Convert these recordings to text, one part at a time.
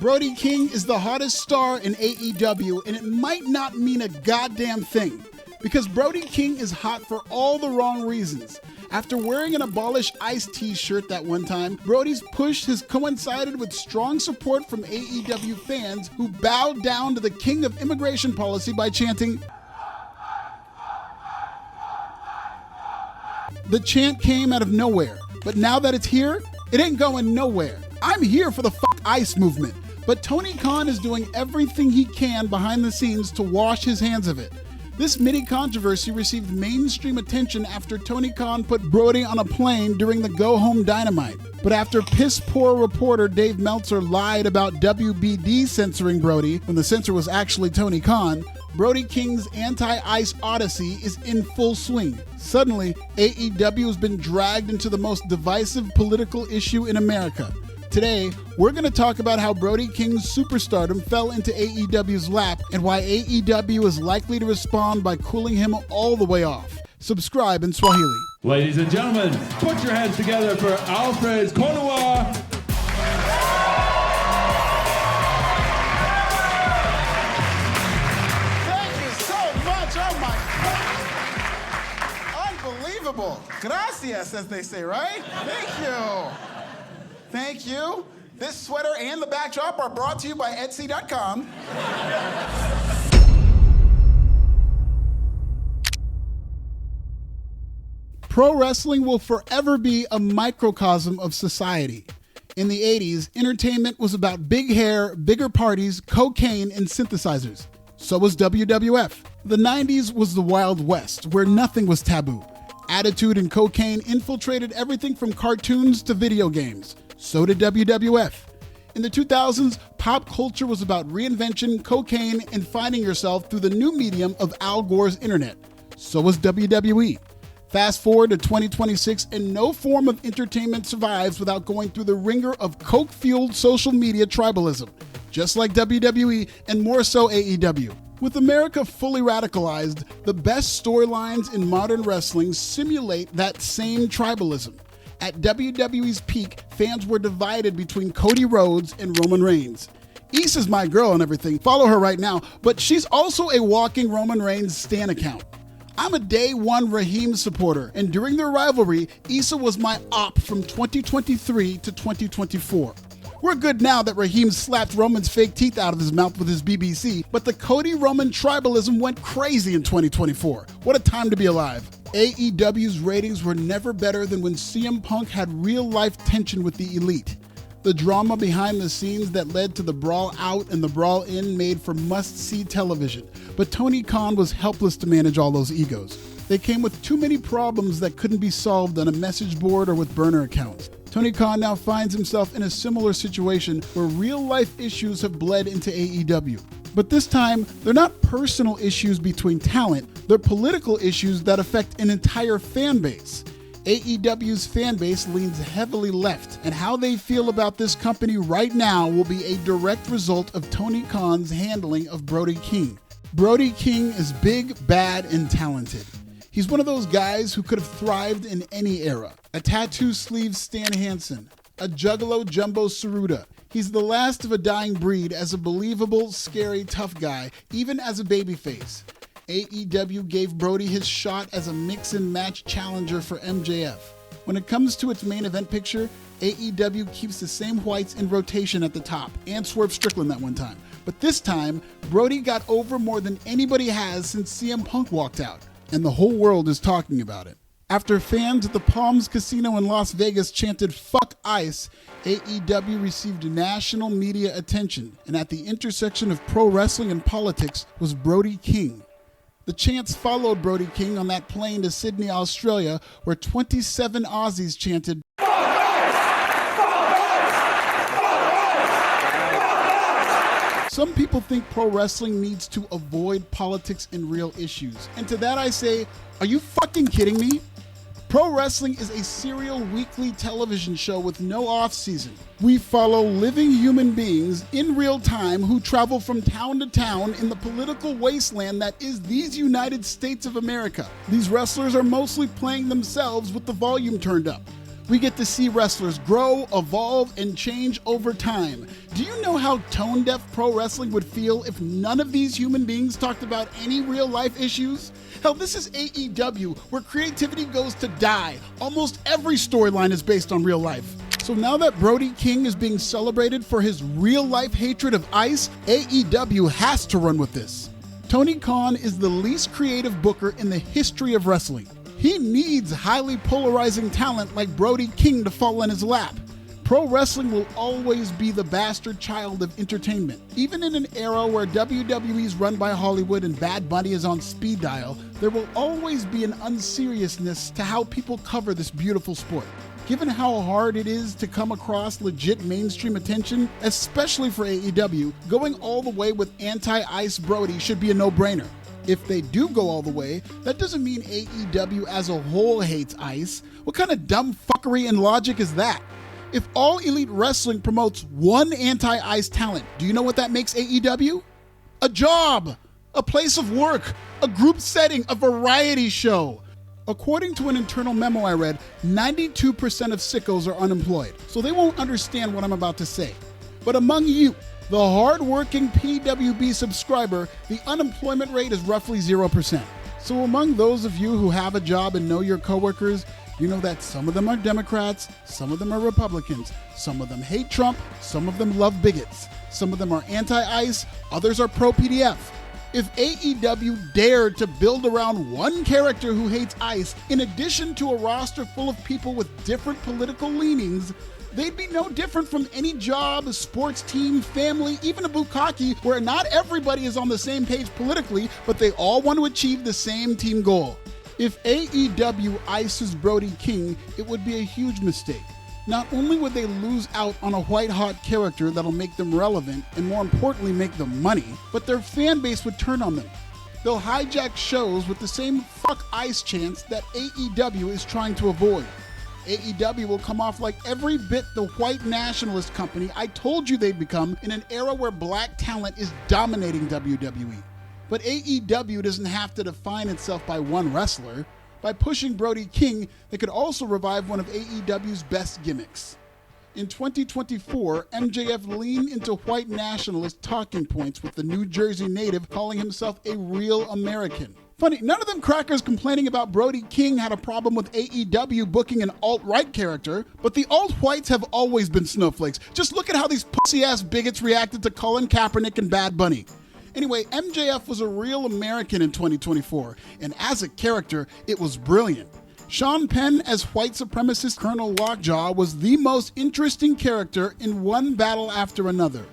Brody King is the hottest star in AEW, and it might not mean a goddamn thing, because Brody King is hot for all the wrong reasons. After wearing an Abolish ICE t-shirt that one time, Brody's push has coincided with strong support from AEW fans who bowed down to the king of immigration policy by chanting. The chant came out of nowhere, but now that it's here, it ain't going nowhere. I'm here for the fuck ICE movement, but Tony Khan is doing everything he can behind the scenes to wash his hands of it. This mini controversy received mainstream attention after Tony Khan put Brody on a plane during the Go Home Dynamite. But after piss-poor reporter Dave Meltzer lied about WBD censoring Brody when the censor was actually Tony Khan, Brody King's anti-ICE Odyssey is in full swing. Suddenly, AEW has been dragged into the most divisive political issue in America. Today, we're going to talk about how Brody King's superstardom fell into AEW's lap and why AEW is likely to respond by cooling him all the way off. Subscribe in Swahili. Ladies and gentlemen, put your hands together for Alfred Konuwa. Thank you so much. Oh my. Unbelievable. Gracias, as they say, right? Thank you. Thank you. This sweater and the backdrop are brought to you by Etsy.com. Pro wrestling will forever be a microcosm of society. In the 80s, entertainment was about big hair, bigger parties, cocaine, and synthesizers. So was WWF. The 90s was the Wild West, where nothing was taboo. Attitude and cocaine infiltrated everything from cartoons to video games. So did WWF. In the 2000s, pop culture was about reinvention, cocaine, and finding yourself through the new medium of Al Gore's internet. So was WWE. Fast forward to 2026, and no form of entertainment survives without going through the ringer of coke-fueled social media tribalism, just like WWE and more so AEW. With America fully radicalized, the best storylines in modern wrestling simulate that same tribalism. At WWE's peak, fans were divided between Cody Rhodes and Roman Reigns. Issa's my girl and everything, follow her right now, but she's also a walking Roman Reigns stan account. I'm a day one Raheem supporter, and during their rivalry, Issa was my op from 2023 to 2024. We're good now that Raheem slapped Roman's fake teeth out of his mouth with his BBC, but the Cody-Roman tribalism went crazy in 2024. What a time to be alive. AEW's ratings were never better than when CM Punk had real-life tension with the Elite. The drama behind the scenes that led to the Brawl Out and the Brawl In made for must-see television, but Tony Khan was helpless to manage all those egos. They came with too many problems that couldn't be solved on a message board or with burner accounts. Tony Khan now finds himself in a similar situation where real-life issues have bled into AEW. But this time, they're not personal issues between talent, they're political issues that affect an entire fan base. AEW's fan base leans heavily left, and how they feel about this company right now will be a direct result of Tony Khan's handling of Brody King. Brody King is big, bad, and talented. He's one of those guys who could have thrived in any era. A tattoo sleeve Stan Hansen, a juggalo Jumbo Saruta. He's the last of a dying breed as a believable, scary, tough guy, even as a babyface. AEW gave Brody his shot as a mix and match challenger for MJF. When it comes to its main event picture, AEW keeps the same whites in rotation at the top, and Swerve Strickland that one time. But this time, Brody got over more than anybody has since CM Punk walked out, and the whole world is talking about it. After fans at the Palms Casino in Las Vegas chanted "Fuck ICE," AEW received national media attention, and at the intersection of pro wrestling and politics was Brody King. The chants followed Brody King on that plane to Sydney, Australia, where 27 Aussies chanted, Some people think pro wrestling needs to avoid politics and real issues. And to that I say, are you fucking kidding me? Pro wrestling is a serial weekly television show with no off-season. We follow living human beings in real time who travel from town to town in the political wasteland that is these United States of America. These wrestlers are mostly playing themselves with the volume turned up. We get to see wrestlers grow, evolve, and change over time. Do you know how tone-deaf pro wrestling would feel if none of these human beings talked about any real-life issues? Hell, this is AEW, where creativity goes to die. Almost every storyline is based on real life. So now that Brody King is being celebrated for his real-life hatred of ICE, AEW has to run with this. Tony Khan is the least creative booker in the history of wrestling. He needs highly polarizing talent like Brody King to fall in his lap. Pro wrestling will always be the bastard child of entertainment. Even in an era where WWE is run by Hollywood and Bad Bunny is on speed dial, there will always be an unseriousness to how people cover this beautiful sport. Given how hard it is to come across legit mainstream attention, especially for AEW, going all the way with anti-ICE Brody should be a no-brainer. If they do go all the way, that doesn't mean AEW as a whole hates ICE. What kind of dumb fuckery and logic is that? If All Elite Wrestling promotes one anti-ICE talent, do you know what that makes AEW? A job, a place of work, a group setting, a variety show. According to an internal memo I read, 92% of sickos are unemployed, so they won't understand what I'm about to say. But among you, the hard-working PWB subscriber, the unemployment rate is roughly 0%. So among those of you who have a job and know your coworkers, you know that some of them are Democrats, some of them are Republicans, some of them hate Trump, some of them love bigots, some of them are anti-ICE, others are pro-PDF. If AEW dared to build around one character who hates ICE, in addition to a roster full of people with different political leanings, they'd be no different from any job, sports team, family, even a bukkake, where not everybody is on the same page politically, but they all want to achieve the same team goal. If AEW ices Brody King, it would be a huge mistake. Not only would they lose out on a white-hot character that'll make them relevant, and more importantly make them money, but their fan base would turn on them. They'll hijack shows with the same fuck ICE chants that AEW is trying to avoid. AEW will come off like every bit the white nationalist company I told you they'd become in an era where black talent is dominating WWE. But AEW doesn't have to define itself by one wrestler. By pushing Brody King, they could also revive one of AEW's best gimmicks. In 2024, MJF leaned into white nationalist talking points with the New Jersey native calling himself a real American. Funny, none of them crackers complaining about Brody King had a problem with AEW booking an alt-right character, but the alt-whites have always been snowflakes. Just look at how these pussy-ass bigots reacted to Colin Kaepernick and Bad Bunny. Anyway, MJF was a real American in 2024, and as a character, it was brilliant. Sean Penn as white supremacist Colonel Lockjaw was the most interesting character in one battle after another.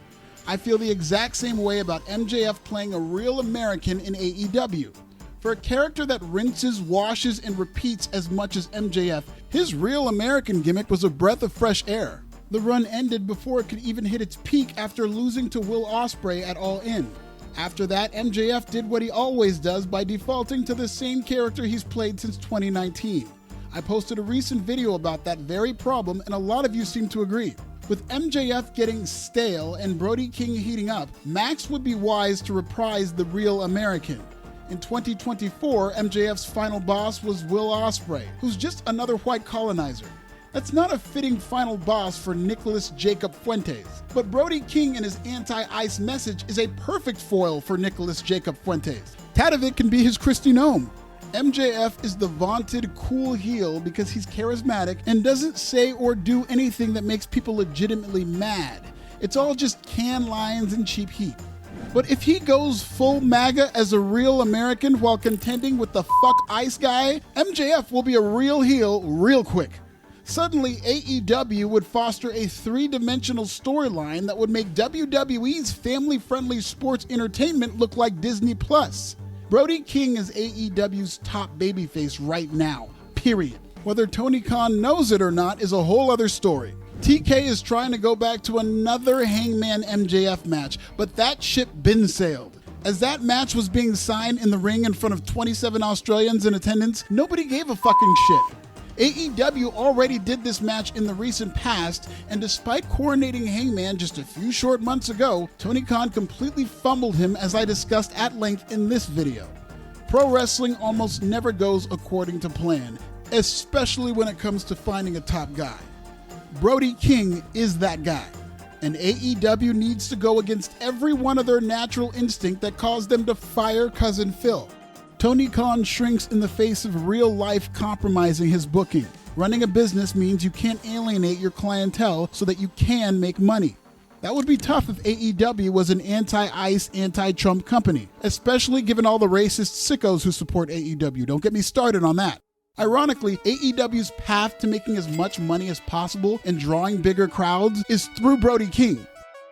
I feel the exact same way about MJF playing a real American in AEW. For a character that rinses, washes, and repeats as much as MJF, his real American gimmick was a breath of fresh air. The run ended before it could even hit its peak after losing to Will Ospreay at All In. After that, MJF did what he always does by defaulting to the same character he's played since 2019. I posted a recent video about that very problem, and a lot of you seem to agree. With MJF getting stale and Brody King heating up, Max would be wise to reprise the real American. In 2024, MJF's final boss was Will Ospreay, who's just another white colonizer. That's not a fitting final boss for Nicholas Jacob Fuentes, but Brody King and his anti-ICE message is a perfect foil for Nicholas Jacob Fuentes. Tadovich can be his Kristi Noem. MJF is the vaunted cool heel because he's charismatic and doesn't say or do anything that makes people legitimately mad. It's all just canned lines and cheap heat. But if he goes full MAGA as a real American while contending with the fuck ICE guy, MJF will be a real heel real quick. Suddenly, AEW would foster a three-dimensional storyline that would make WWE's family-friendly sports entertainment look like Disney+. Brody King is AEW's top babyface right now, period. Whether Tony Khan knows it or not is a whole other story. TK is trying to go back to another Hangman MJF match, but that ship been sailed. As that match was being signed in the ring in front of 27 Australians in attendance, nobody gave a fucking shit. AEW already did this match in the recent past, and despite coronating Hangman just a few short months ago, Tony Khan completely fumbled him as I discussed at length in this video. Pro wrestling almost never goes according to plan. especially when it comes to finding a top guy. Brody King is that guy, and AEW needs to go against every one of their natural instinct that caused them to fire Cousin Phil. Tony Khan shrinks in the face of real life compromising his booking. Running a business means you can't alienate your clientele so that you can make money. That would be tough if AEW was an anti-ICE, anti-Trump company, especially given all the racist sickos who support AEW. Don't get me started on that. Ironically, AEW's path to making as much money as possible and drawing bigger crowds is through Brody King.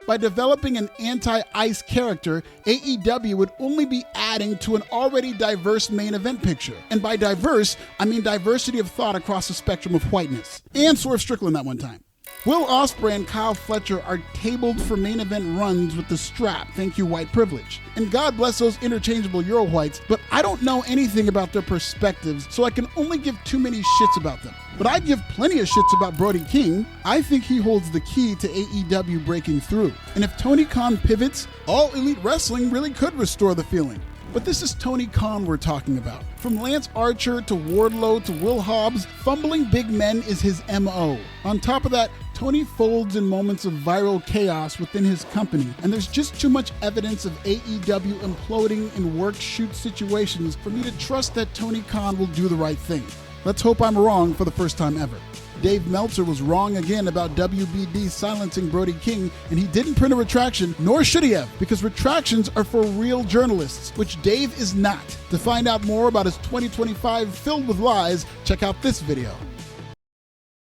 By developing an anti-ICE character, AEW would only be adding to an already diverse main event picture. And by diverse, I mean diversity of thought across the spectrum of whiteness. And Swerve Strickland that one time. Will Ospreay and Kyle Fletcher are tabled for main event runs with the strap, thank you white privilege. And God bless those interchangeable Euro whites, but I don't know anything about their perspectives, so I can only give too many shits about them. But I give plenty of shits about Brody King. I think he holds the key to AEW breaking through. And if Tony Khan pivots, All Elite Wrestling really could restore the feeling. But this is Tony Khan we're talking about. From Lance Archer to Wardlow to Will Hobbs, fumbling big men is his MO. On top of that, Tony folds in moments of viral chaos within his company, and there's just too much evidence of AEW imploding in work-shoot situations for me to trust that Tony Khan will do the right thing. Let's hope I'm wrong for the first time ever. Dave Meltzer was wrong again about WBD silencing Brody King, and he didn't print a retraction, nor should he have, because retractions are for real journalists, which Dave is not. To find out more about his 2025 filled with lies, check out this video.